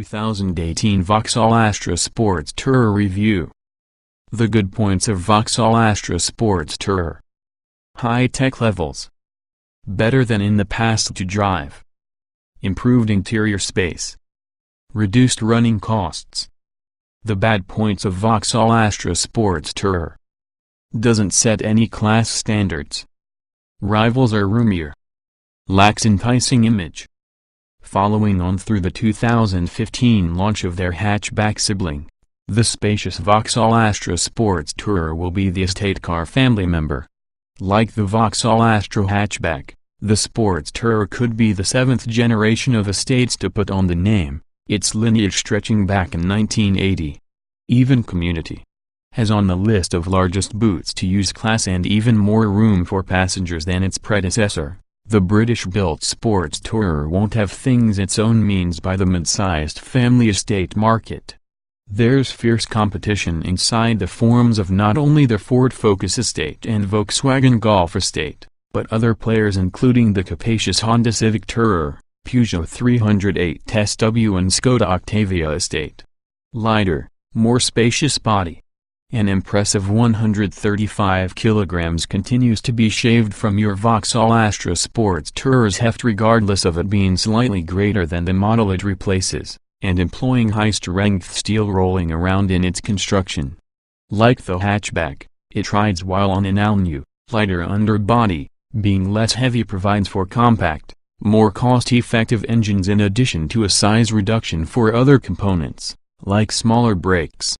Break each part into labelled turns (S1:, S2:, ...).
S1: 2018 Vauxhall Astra Sports Tourer Review. The good points of Vauxhall Astra Sports Tourer. High-tech levels. Better than in the past to drive. Improved interior space. Reduced running costs. The bad points of Vauxhall Astra Sports Tourer. Doesn't set any class standards. Rivals are roomier. Lacks enticing image. Following on through the 2015 launch of their hatchback sibling, the spacious Vauxhall Astra Sports Tourer will be the estate car family member. Like the Vauxhall Astra hatchback, the Sports Tourer could be the seventh generation of estates to put on the name, its lineage stretching back in 1980. Even Community has on the list of largest boots-to-use class and even more room for passengers than its predecessor. The British-built Sports Tourer won't have things its own means by the mid-sized family estate market. There's fierce competition inside the forms of not only the Ford Focus estate and Volkswagen Golf estate, but other players including the capacious Honda Civic Tourer, Peugeot 308 SW and Skoda Octavia estate. Lighter, more spacious body. An impressive 135 kilograms continues to be shaved from your Vauxhall Astra Sports Tourer's heft regardless of it being slightly greater than the model it replaces, and employing high-strength steel rolling around in its construction. Like the hatchback, it rides while on an all-new, lighter underbody, being less heavy provides for compact, more cost-effective engines in addition to a size reduction for other components, like smaller brakes.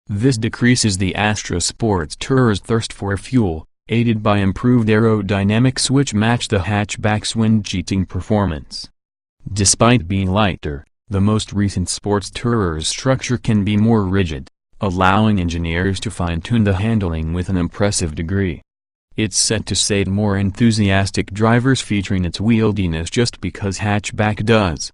S1: This decreases the Astra Sports Tourer's thirst for fuel, aided by improved aerodynamics which match the hatchback's wind-cheating performance. Despite being lighter, the most recent Sports Tourer's structure can be more rigid, allowing engineers to fine-tune the handling with an impressive degree. It's set to sate more enthusiastic drivers featuring its wieldiness just because hatchback does.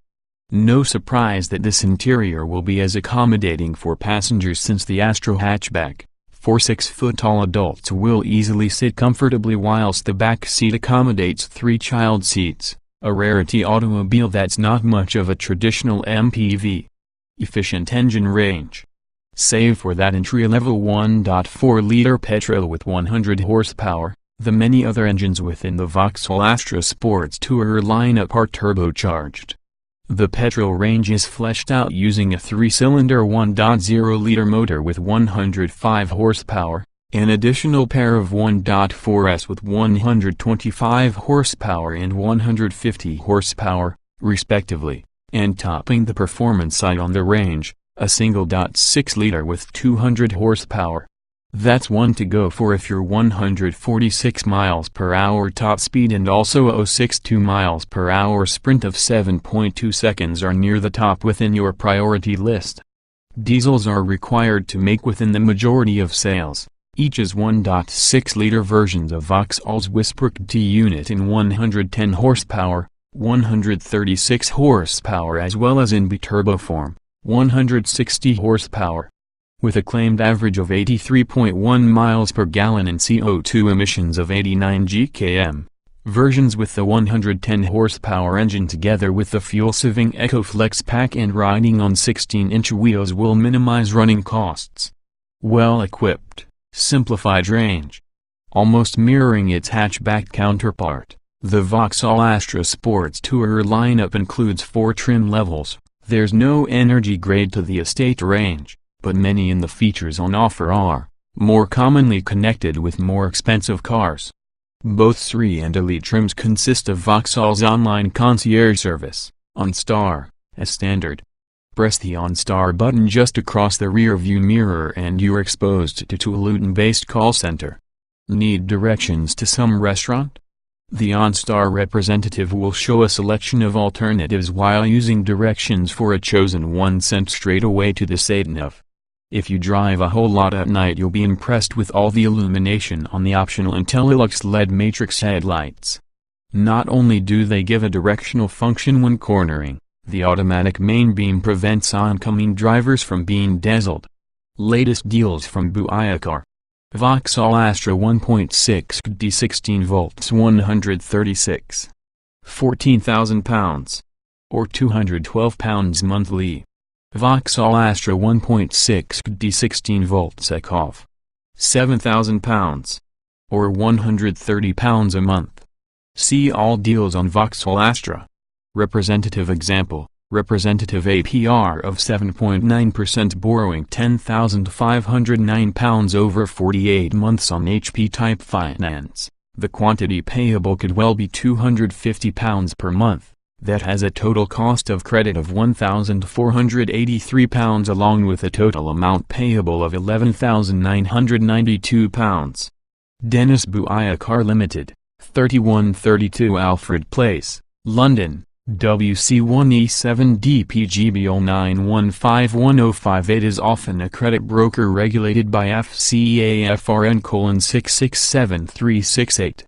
S1: No surprise that this interior will be as accommodating for passengers since the Astra hatchback, 4 6-foot-tall adults will easily sit comfortably whilst the back seat accommodates 3 child seats, a rarity automobile that's not much of a traditional MPV. Efficient engine range. Save for that entry-level 1.4-liter petrol with 100 horsepower, the many other engines within the Vauxhall Astra Sports Tourer lineup are turbocharged. The petrol range is fleshed out using a 3-cylinder 1.0-liter motor with 105 horsepower, an additional pair of 1.4s with 125 horsepower and 150 horsepower, respectively, and topping the performance side on the range, a single 0.6-liter with 200 horsepower. That's one to go for if your 146 miles per hour top speed and also a 0.62 miles per hour sprint of 7.2 seconds are near the top within your priority list. Diesels are required to make within the majority of sales, each is 1.6-liter versions of Vauxhall's Wisprek T unit in 110 horsepower, 136 horsepower as well as in biturbo form, 160 horsepower. With a claimed average of 83.1 miles per gallon and CO2 emissions of 89 gkm, versions with the 110 horsepower engine together with the fuel-saving EcoFlex pack and riding on 16-inch wheels will minimize running costs. Well-equipped, simplified range. Almost mirroring its hatchback counterpart, the Vauxhall Astra Sports Tourer lineup includes 4 trim levels. There's no energy grade to the estate range, but many in the features on offer are more commonly connected with more expensive cars. Both SRI and Elite trims consist of Vauxhall's online concierge service, OnStar, as standard. Press the OnStar button just across the rear view mirror and you're exposed to a Luton-based call center. Need directions to some restaurant? The OnStar representative will show a selection of alternatives while using directions for a chosen one sent straight away to the sat-nav. If you drive a whole lot at night you'll be impressed with all the illumination on the optional Intellilux LED matrix headlights. Not only do they give a directional function when cornering, the automatic main beam prevents oncoming drivers from being dazzled. Latest deals from Buiacar. Vauxhall Astra 1.6 D 16 volts 136. £14,000. Or £212 monthly. Vauxhall Astra 1.6 D 16-volt Sekov. £7,000. Or £130 a month. See all deals on Vauxhall Astra. Representative example, representative APR of 7.9%, borrowing £10,509 over 48 months on HP type finance. The quantity payable could well be £250 per month. That has a total cost of credit of £1,483 along with a total amount payable of £11,992. Dennis Buaya Car Limited, 3132 Alfred Place, London, WC1E7DPGBL915105. It is often a credit broker regulated by FCAFRN:6673668.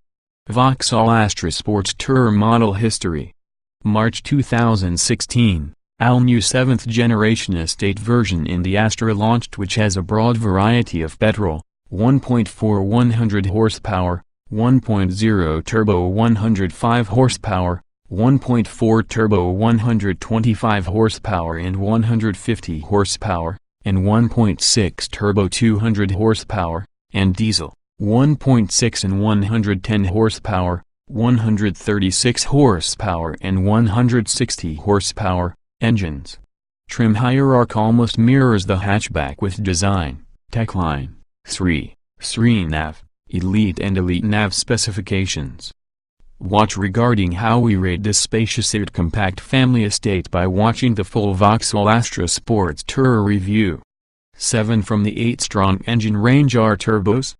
S1: Vauxhall Astra Sports Tourer Model History. March 2016, all new 7th generation estate version in the Astra launched, which has a broad variety of petrol, 1.4 100 horsepower, 1.0 turbo 105 horsepower, 1.4 turbo 125 horsepower and 150 horsepower, and 1.6 turbo 200 horsepower, and diesel, 1.6 and 110 horsepower, 136 horsepower and 160 horsepower, engines. Trim hierarchy almost mirrors the hatchback with design, techline, 3 nav, Elite and Elite nav specifications. Watch regarding how we rate this spacious yet compact family estate by watching the full Vauxhall Astra Sports Tourer review. 7 from the 8-strong engine range are turbos.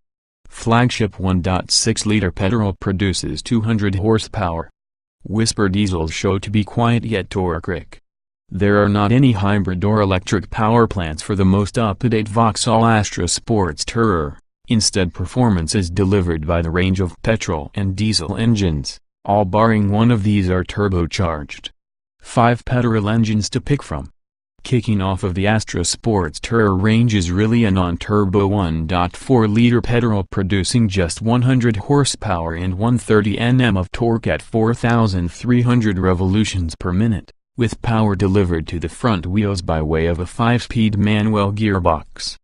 S1: Flagship 1.6-liter petrol produces 200 horsepower. Whisper diesels show to be quiet yet torque-rich. There are not any hybrid or electric power plants for the most up-to-date Vauxhall Astra Sports Tourer. Instead, performance is delivered by the range of petrol and diesel engines. All barring one of these are turbocharged. 5 petrol engines to pick from. Kicking off of the Astra Sports Tourer range is really a non-turbo 1.4-liter petrol producing just 100 horsepower and 130 Nm of torque at 4,300 revolutions per minute, with power delivered to the front wheels by way of a 5-speed manual gearbox.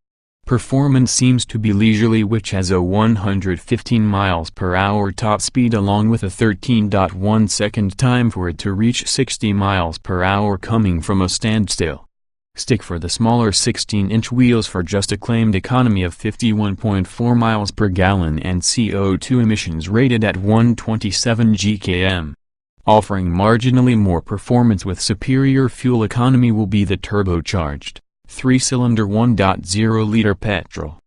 S1: Performance seems to be leisurely, which has a 115 miles per hour top speed along with a 13.1 second time for it to reach 60 miles per hour coming from a standstill. Stick for the smaller 16-inch wheels for just a claimed economy of 51.4 miles per gallon and CO2 emissions rated at 127 GkM. Offering marginally more performance with superior fuel economy will be the turbocharged 3-cylinder 1.0-liter petrol.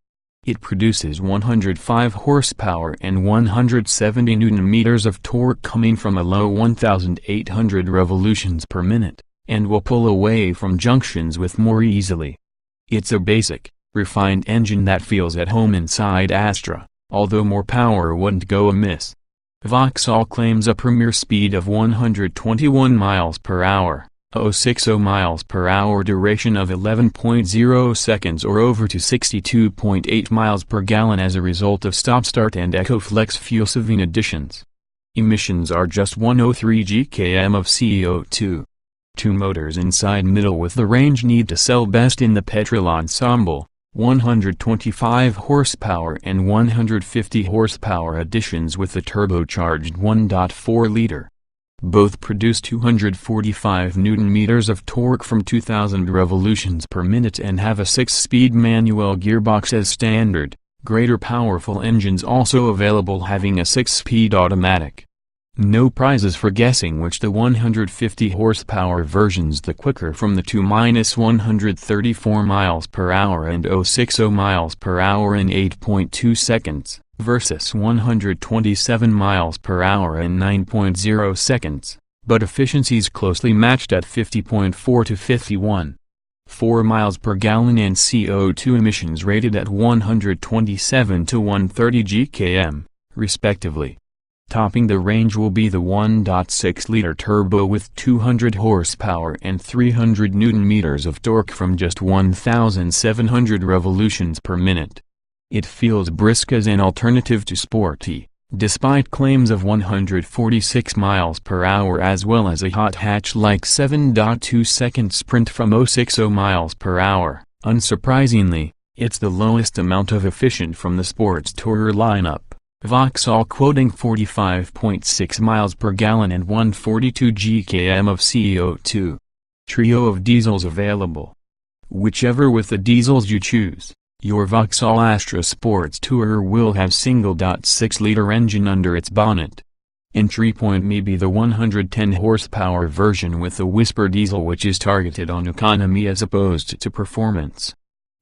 S1: It produces 105 horsepower and 170 Nm of torque coming from a low 1,800 revolutions per minute, and will pull away from junctions with more easily. It's a basic, refined engine that feels at home inside Astra, although more power wouldn't go amiss. Vauxhall claims a premier speed of 121 miles per hour, 060 miles per hour, duration of 11.0 seconds or over to 62.8 miles per gallon as a result of stop-start and EcoFlex fuel saving additions. Emissions are just 103 GkM of CO2. 2 motors inside middle with the range need to sell best in the petrol ensemble, 125 horsepower and 150 horsepower additions with the turbocharged 1.4-liter. Both produce 245 Nm of torque from 2,000 revolutions per minute and have a 6-speed manual gearbox as standard, greater powerful engines also available having a 6-speed automatic. No prizes for guessing which the 150 horsepower version's the quicker from the 2-134 miles per hour and 060 miles per hour in 8.2 seconds, versus 127 miles per hour in 9.0 seconds, but efficiencies closely matched at 50.4 to 51.4 miles per gallon and CO2 emissions rated at 127 to 130 GkM, respectively. Topping the range will be the 1.6-liter turbo with 200 horsepower and 300 Nm of torque from just 1,700 revolutions per minute. It feels brisk as an alternative to sporty, Despite claims of 146 miles per hour as well as a hot hatch-like 7.2-second sprint from 060 miles per hour, unsurprisingly, it's the lowest amount of efficient from the sports tourer lineup, Vauxhall quoting 45.6 miles per gallon and 142 GkM of CO2. Trio of diesels available. Whichever with the diesels you choose, your Vauxhall Astra Sports Tourer will have single.6-liter engine under its bonnet. Entry point may be the 110 horsepower version with the Whisper diesel, which is targeted on economy as opposed to performance.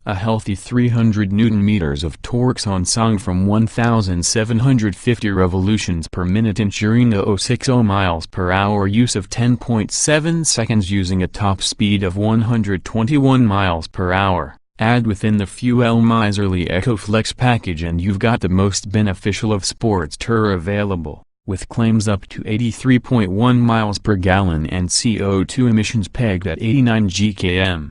S1: A healthy 300 Nm of torque on song from 1,750 revolutions per minute, ensuring a 060 miles per hour use of 10.7 seconds using a top speed of 121 miles per hour. Add within the fuel miserly EcoFlex package and you've got the most beneficial of sports tourer available, with claims up to 83.1 miles per gallon and CO2 emissions pegged at 89 GkM.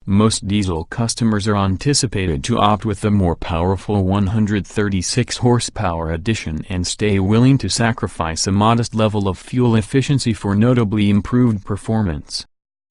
S1: Most diesel customers are anticipated to opt with the more powerful 136 horsepower edition and stay willing to sacrifice a modest level of fuel efficiency for notably improved performance.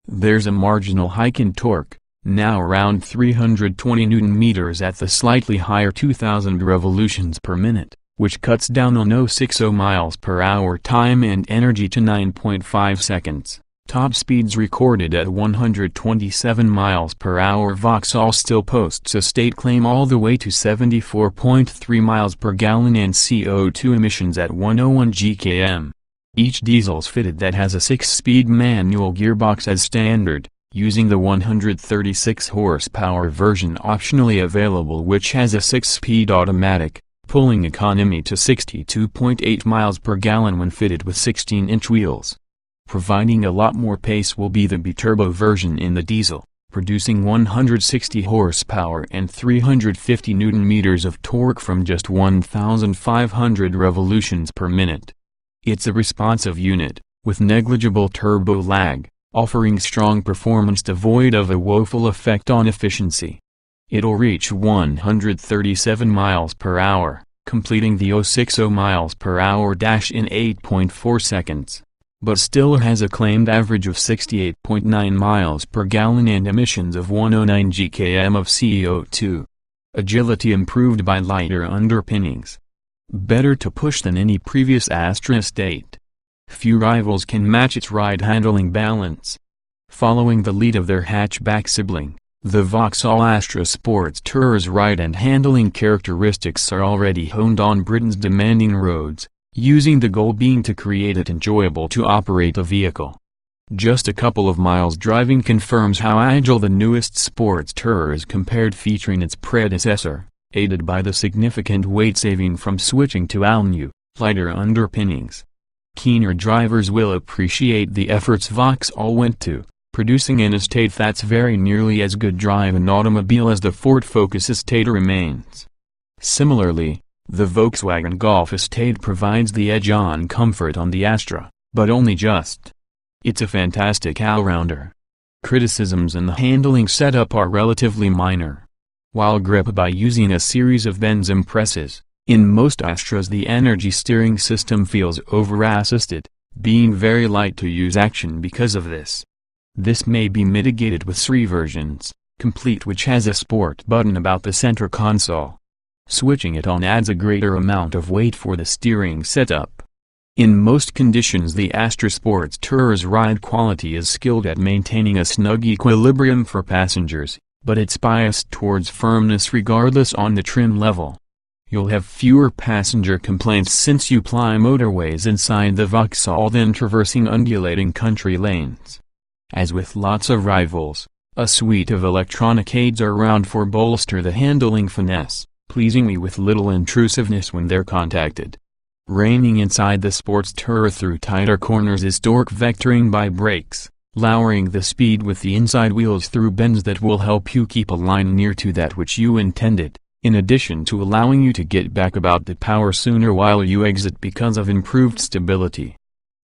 S1: There's a marginal hike in torque, now around 320 Nm at the slightly higher 2000 revolutions per minute, which cuts down on 060 miles per hour time and energy to 9.5 seconds. Top speeds recorded at 127 miles per hour. Vauxhall still posts a state claim all the way to 74.3 miles per gallon and CO2 emissions at 101 GkM. Each diesel's fitted that has a 6-speed manual gearbox as standard, using the 136 horsepower version optionally available, which has a 6-speed automatic, pulling economy to 62.8 miles per gallon when fitted with 16-inch wheels. Providing a lot more pace will be the biturbo version in the diesel, producing 160 horsepower and 350 Nm of torque from just 1,500 revolutions per minute. It's a responsive unit, with negligible turbo lag, offering strong performance devoid of a woeful effect on efficiency. It'll reach 137 miles per hour, completing the 060 miles per hour dash in 8.4 seconds. But still has a claimed average of 68.9 miles per gallon and emissions of 109 GkM of CO2. Agility improved by lighter underpinnings. Better to push than any previous Astra estate. Few rivals can match its ride-handling balance. Following the lead of their hatchback sibling, the Vauxhall Astra Sports Tourer's ride and handling characteristics are already honed on Britain's demanding roads, using the goal being to create it enjoyable to operate a vehicle. Just a couple of miles driving confirms how agile the newest sports tourer is compared featuring its predecessor, aided by the significant weight saving from switching to all-new, lighter underpinnings. Keener drivers will appreciate the efforts Vauxhall went to, producing an estate that's very nearly as good drive an automobile as the Ford Focus estate remains. Similarly, the Volkswagen Golf estate provides the edge on comfort on the Astra, but only just. It's a fantastic all-rounder. Criticisms in the handling setup are relatively minor. While grip by using a series of bends impresses, in most Astras the energy steering system feels over-assisted, being very light to use action because of this. This may be mitigated with SRI versions, complete, which has a sport button about the center console. Switching it on adds a greater amount of weight for the steering setup. In most conditions the Astra Sports Tourer's ride quality is skilled at maintaining a snug equilibrium for passengers, but it's biased towards firmness regardless on the trim level. You'll have fewer passenger complaints since you ply motorways inside the Vauxhall than traversing undulating country lanes. As with lots of rivals, a suite of electronic aids are around for bolster the handling finesse, pleasingly with little intrusiveness when they're contacted. Reining inside the sports tourer through tighter corners is torque vectoring by brakes, lowering the speed with the inside wheels through bends that will help you keep a line near to that which you intended, in addition to allowing you to get back about the power sooner while you exit because of improved stability.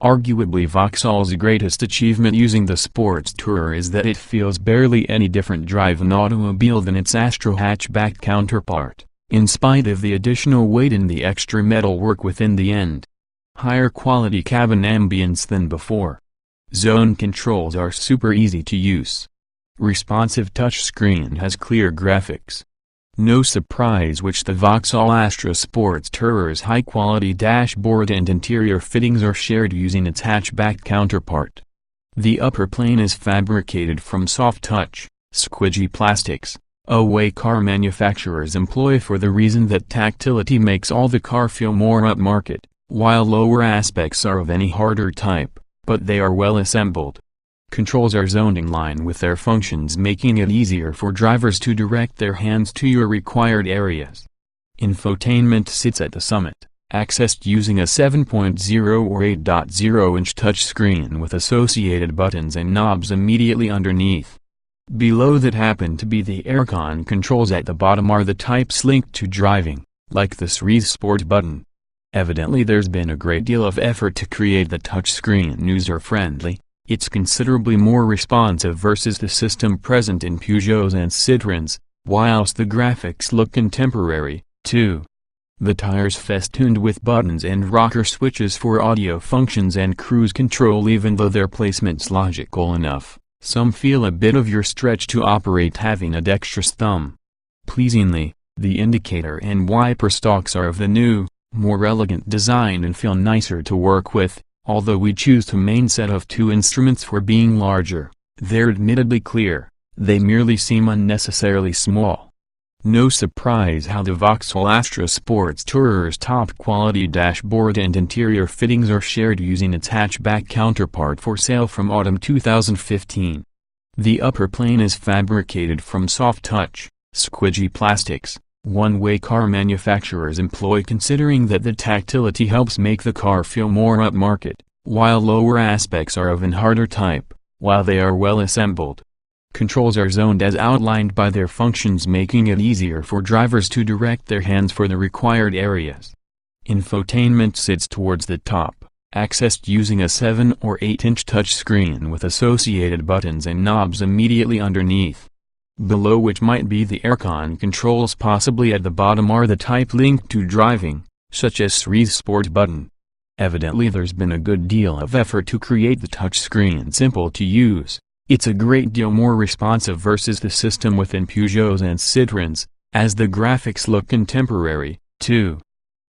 S1: Arguably Vauxhall's greatest achievement using the sports tourer is that it feels barely any different drive an automobile than its Astra hatchback counterpart. in spite of the additional weight and the extra metalwork within the end. Higher quality cabin ambience than before. Zone controls are super easy to use. Responsive touchscreen has clear graphics. No surprise which the Vauxhall Astra Sports Tourer's high-quality dashboard and interior fittings are shared using its hatchback counterpart. The upper plane is fabricated from soft-touch, squidgy plastics, a way car manufacturers employ for the reason that tactility makes all the car feel more upmarket, while lower aspects are of any harder type, but they are well assembled. Controls are zoned in line with their functions, making it easier for drivers to direct their hands to your required areas. Infotainment sits at the summit, accessed using a 7.0 or 8.0-inch touchscreen with associated buttons and knobs immediately underneath. Below that happen to be the aircon controls at the bottom are the types linked to driving, like the Series Sport button. Evidently there's been a great deal of effort to create the touchscreen user-friendly. It's considerably more responsive versus the system present in Peugeots and Citroëns, whilst the graphics look contemporary, too. The tires festooned with buttons and rocker switches for audio functions and cruise control. Even though their placement's logical enough, some feel a bit of your stretch to operate having a dexterous thumb. Pleasingly, the indicator and wiper stalks are of the new, more elegant design and feel nicer to work with. Although we choose the main set of two instruments for being larger, they're admittedly clear, they merely seem unnecessarily small. No surprise how the Vauxhall Astra Sports Tourer's top-quality dashboard and interior fittings are shared using its hatchback counterpart for sale from autumn 2015. The upper plane is fabricated from soft-touch, squidgy plastics, one-way car manufacturers employ considering that the tactility helps make the car feel more upmarket, while lower aspects are of an harder type, while they are well assembled. Controls are zoned as outlined by their functions, making it easier for drivers to direct their hands for the required areas. Infotainment sits towards the top, accessed using a 7 or 8-inch touchscreen with associated buttons and knobs immediately underneath. Below which might be the aircon controls. Possibly at the bottom are the type linked to driving, such as Series Sport button. Evidently there's been a good deal of effort to create the touchscreen simple to use. It's a great deal more responsive versus the system within Peugeots and Citroëns, as the graphics look contemporary, too.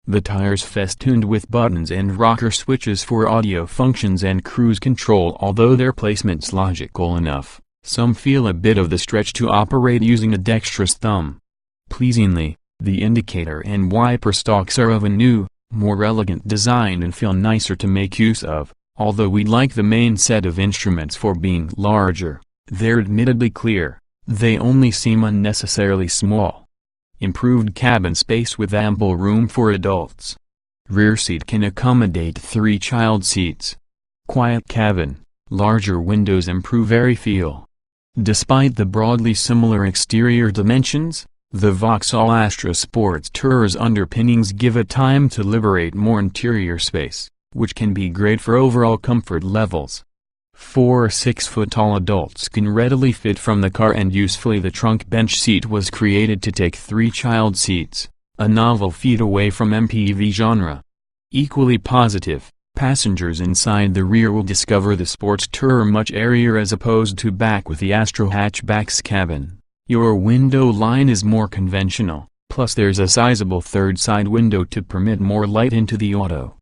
S1: The tires festooned with buttons and rocker switches for audio functions and cruise control. Although their placement's logical enough, some feel a bit of the stretch to operate using a dexterous thumb. Pleasingly, the indicator and wiper stalks are of a new, more elegant design and feel nicer to make use of. Although we like the main set of instruments for being larger, they're admittedly clear, they only seem unnecessarily small. Improved cabin space with ample room for adults. Rear seat can accommodate 3 child seats. Quiet cabin, larger windows improve airy feel. Despite the broadly similar exterior dimensions, the Vauxhall Astra Sports Tourer's underpinnings give it time to liberate more interior space, which can be great for overall comfort levels. 4 6-foot-tall adults can readily fit from the car, and usefully the trunk bench seat was created to take 3 child seats, a novel feat away from MPV genre. Equally positive, passengers inside the rear will discover the Sports Tourer much airier as opposed to back with the Astra hatchback's cabin. Your window line is more conventional, plus there's a sizable third side window to permit more light into the auto.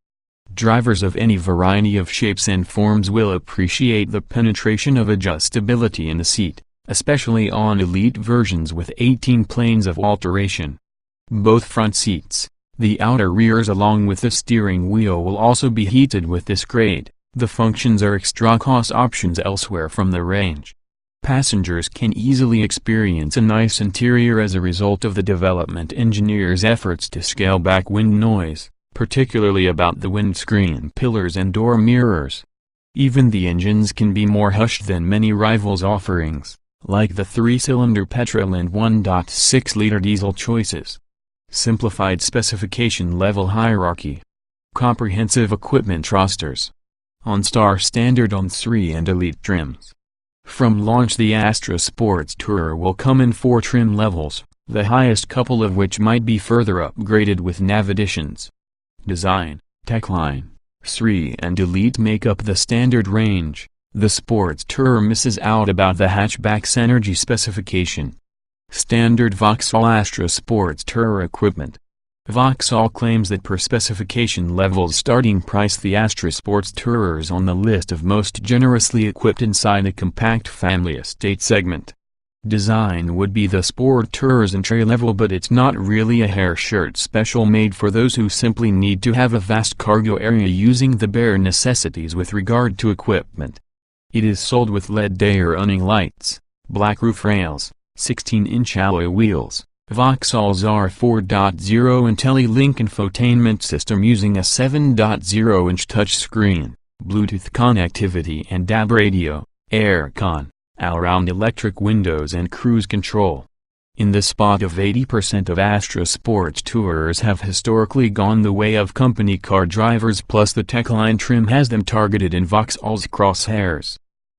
S1: Drivers of any variety of shapes and forms will appreciate the penetration of adjustability in the seat, especially on elite versions with 18 planes of alteration. Both front seats, the outer rears along with the steering wheel will also be heated with this grade. The functions are extra cost options elsewhere from the range. Passengers can easily experience a nice interior as a result of the development engineers' efforts to scale back wind noise, particularly about the windscreen pillars and door mirrors. Even the engines can be more hushed than many rivals' offerings, like the 3-cylinder petrol and 1.6-liter diesel choices. Simplified specification level hierarchy. Comprehensive equipment rosters. OnStar standard On3 and Elite trims. From launch the Astra Sports Tourer will come in 4 trim levels, the highest couple of which might be further upgraded with nav additions. Design, Techline, SRI and Elite make up the standard range. The Sports Tourer misses out about the hatchback's energy specification. Standard Vauxhall Astra Sports Tourer equipment. Vauxhall claims that per specification levels starting price the Astra Sports Tourer is on the list of most generously equipped inside the compact family estate segment. Design would be the Sport Tourer's entry level, but it's not really a hair shirt special made for those who simply need to have a vast cargo area using the bare necessities with regard to equipment. It is sold with LED day running lights, black roof rails, 16-inch alloy wheels, Vauxhall's R4.0 IntelliLink infotainment system using a 7.0-inch touchscreen, Bluetooth connectivity and DAB radio, aircon, all-round electric windows and cruise control. In the spot of 80% of Astra Sports Tourers have historically gone the way of company car drivers, plus the Techline trim has them targeted in Vauxhall's crosshairs.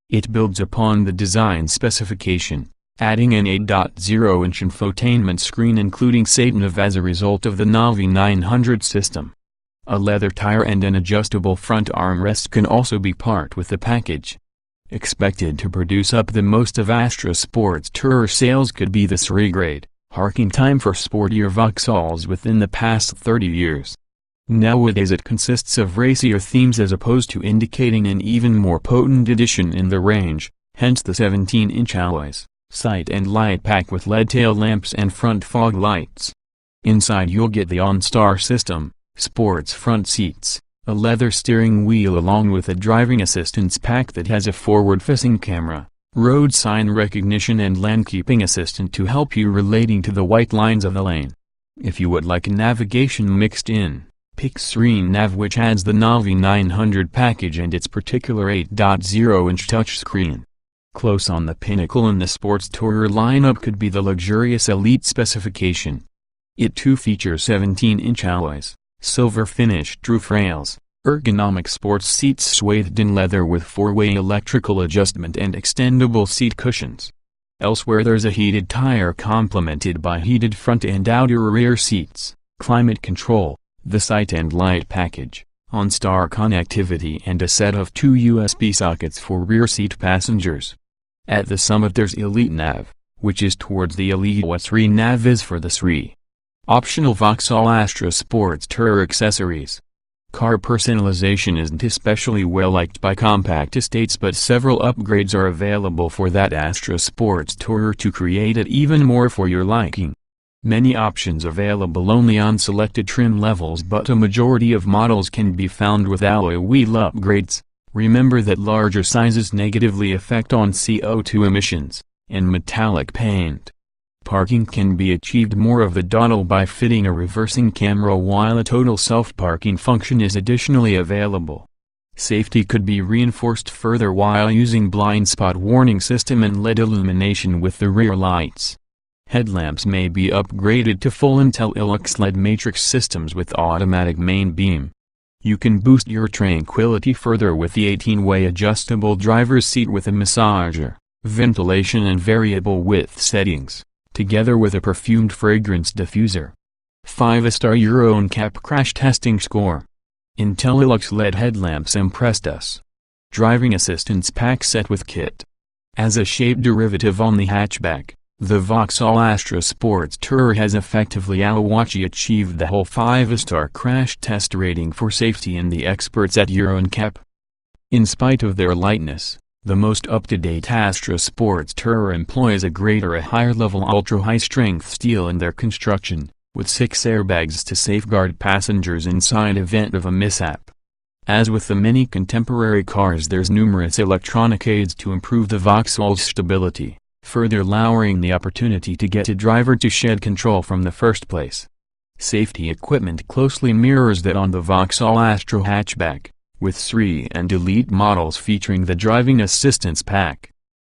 S1: It builds upon the design specification, adding an 8.0-inch infotainment screen including sat-nav as a result of the Navi 900 system. A leather tire and an adjustable front armrest can also be part with the package. Expected to produce up the most of Astra Sports Tourer sales could be the SRI grade, harking time for sportier Vauxhalls within the past 30 years. Nowadays it consists of racier themes as opposed to indicating an even more potent addition in the range, hence the 17-inch alloys, sight and light pack with LED tail lamps and front fog lights. Inside you'll get the OnStar system, sports front seats, a leather steering wheel along with a driving assistance pack that has a forward-facing camera, road sign recognition and lane-keeping assistant to help you relating to the white lines of the lane. If you would like navigation mixed in, pick SRI Nav, which adds the Navi 900 package and its particular 8.0-inch touchscreen. Close on the pinnacle in the Sports Tourer lineup could be the luxurious Elite specification. It too features 17-inch alloys, silver-finished roof rails, ergonomic sports seats swathed in leather with four-way electrical adjustment and extendable seat cushions. Elsewhere there's a heated tire complemented by heated front and outer rear seats, climate control, the sight and light package, OnStar connectivity and a set of 2 USB sockets for rear seat passengers. At the summit there's Elite Nav, which is towards the Elite what SRI Nav is for the SRI. Optional Vauxhall Astra Sports Tourer accessories. Car personalization isn't especially well liked by compact estates, but several upgrades are available for that Astra Sports Tourer to create it even more for your liking. Many options available only on selected trim levels, but a majority of models can be found with alloy wheel upgrades. Remember that larger sizes negatively affect on CO2 emissions, and metallic paint. Parking can be achieved more of the dawdle by fitting a reversing camera, while a total self-parking function is additionally available. Safety could be reinforced further while using blind spot warning system and LED illumination with the rear lights. Headlamps may be upgraded to full IntelliLux LED matrix systems with automatic main beam. You can boost your tranquility further with the 18-way adjustable driver's seat with a massager, ventilation and variable width settings, together with a perfumed fragrance diffuser. 5-star Euro NCAP crash testing score. IntelliLux LED headlamps impressed us. Driving assistance pack set with kit. As a shape derivative on the hatchback, the Vauxhall Astra Sports Tourer has effectively achieved the whole 5-star crash test rating for safety in the experts at Euro NCAP. In spite of their lightness, the most up-to-date Astra Sports Tourer employs a higher-level ultra-high-strength steel in their construction, with 6 airbags to safeguard passengers inside event of a mishap. As with the many contemporary cars, there's numerous electronic aids to improve the Vauxhall's stability, further lowering the opportunity to get a driver to shed control from the first place. Safety equipment closely mirrors that on the Vauxhall Astra hatchback, with SRI and Elite models featuring the driving assistance pack.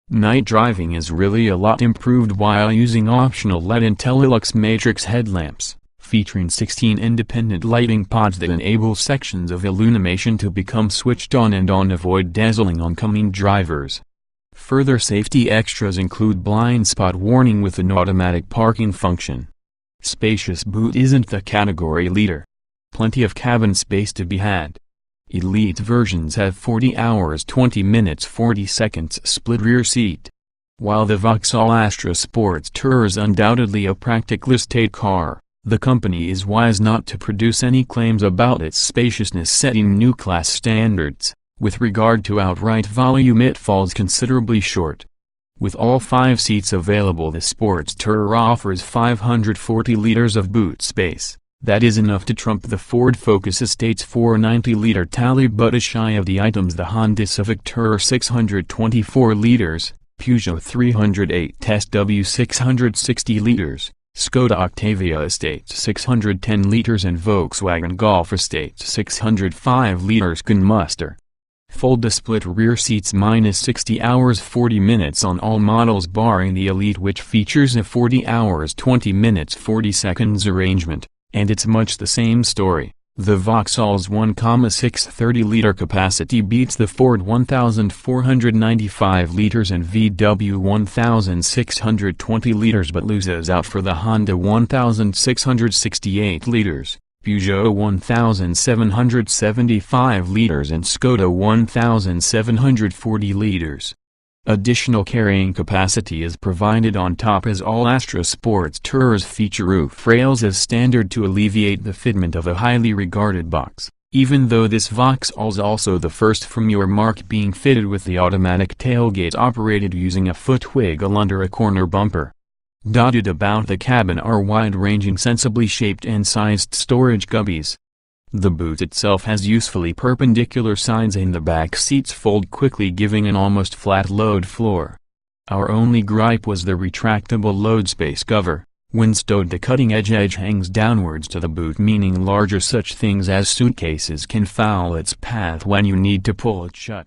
S1: Night driving is really a lot improved while using optional LED IntelliLux matrix headlamps, featuring 16 independent lighting pods that enable sections of illumination to become switched on and avoid dazzling oncoming drivers. Further safety extras include blind spot warning with an automatic parking function. Spacious boot isn't the category leader. Plenty of cabin space to be had. Elite versions have 40 hours 20 minutes 40 seconds split rear seat. While the Vauxhall Astra Sports Tourer is undoubtedly a practical estate car, the company is wise not to produce any claims about its spaciousness setting new class standards. With regard to outright volume, it falls considerably short. With all 5 seats available, the Sports Tourer offers 540 liters of boot space. That is enough to trump the Ford Focus Estate's 490-liter tally, but is shy of the items the Honda Civic Tourer 624 liters, Peugeot 308 SW 660 liters, Skoda Octavia Estate 610 liters and Volkswagen Golf Estate 605 liters can muster. Fold the split rear seats minus 60 hours 40 minutes on all models barring the Elite, which features a 40 hours 20 minutes 40 seconds arrangement, and it's much the same story. The Vauxhall's 1,630-liter capacity beats the Ford 1,495 liters and VW 1,620 liters but loses out for the Honda 1,668 liters. Peugeot 1,775 liters and Skoda 1,740 liters. Additional carrying capacity is provided on top, as all Astra Sports Tourers feature roof rails as standard to alleviate the fitment of a highly regarded box, even though this Vauxhall's also the first from your mark being fitted with the automatic tailgate operated using a foot wiggle under a corner bumper. Dotted about the cabin are wide-ranging, sensibly shaped and sized storage cubbies. The boot itself has usefully perpendicular sides and the back seats fold quickly, giving an almost flat load floor. Our only gripe was the retractable load space cover. When stowed, the cutting-edge hangs downwards to the boot, meaning larger such things as suitcases can foul its path when you need to pull it shut.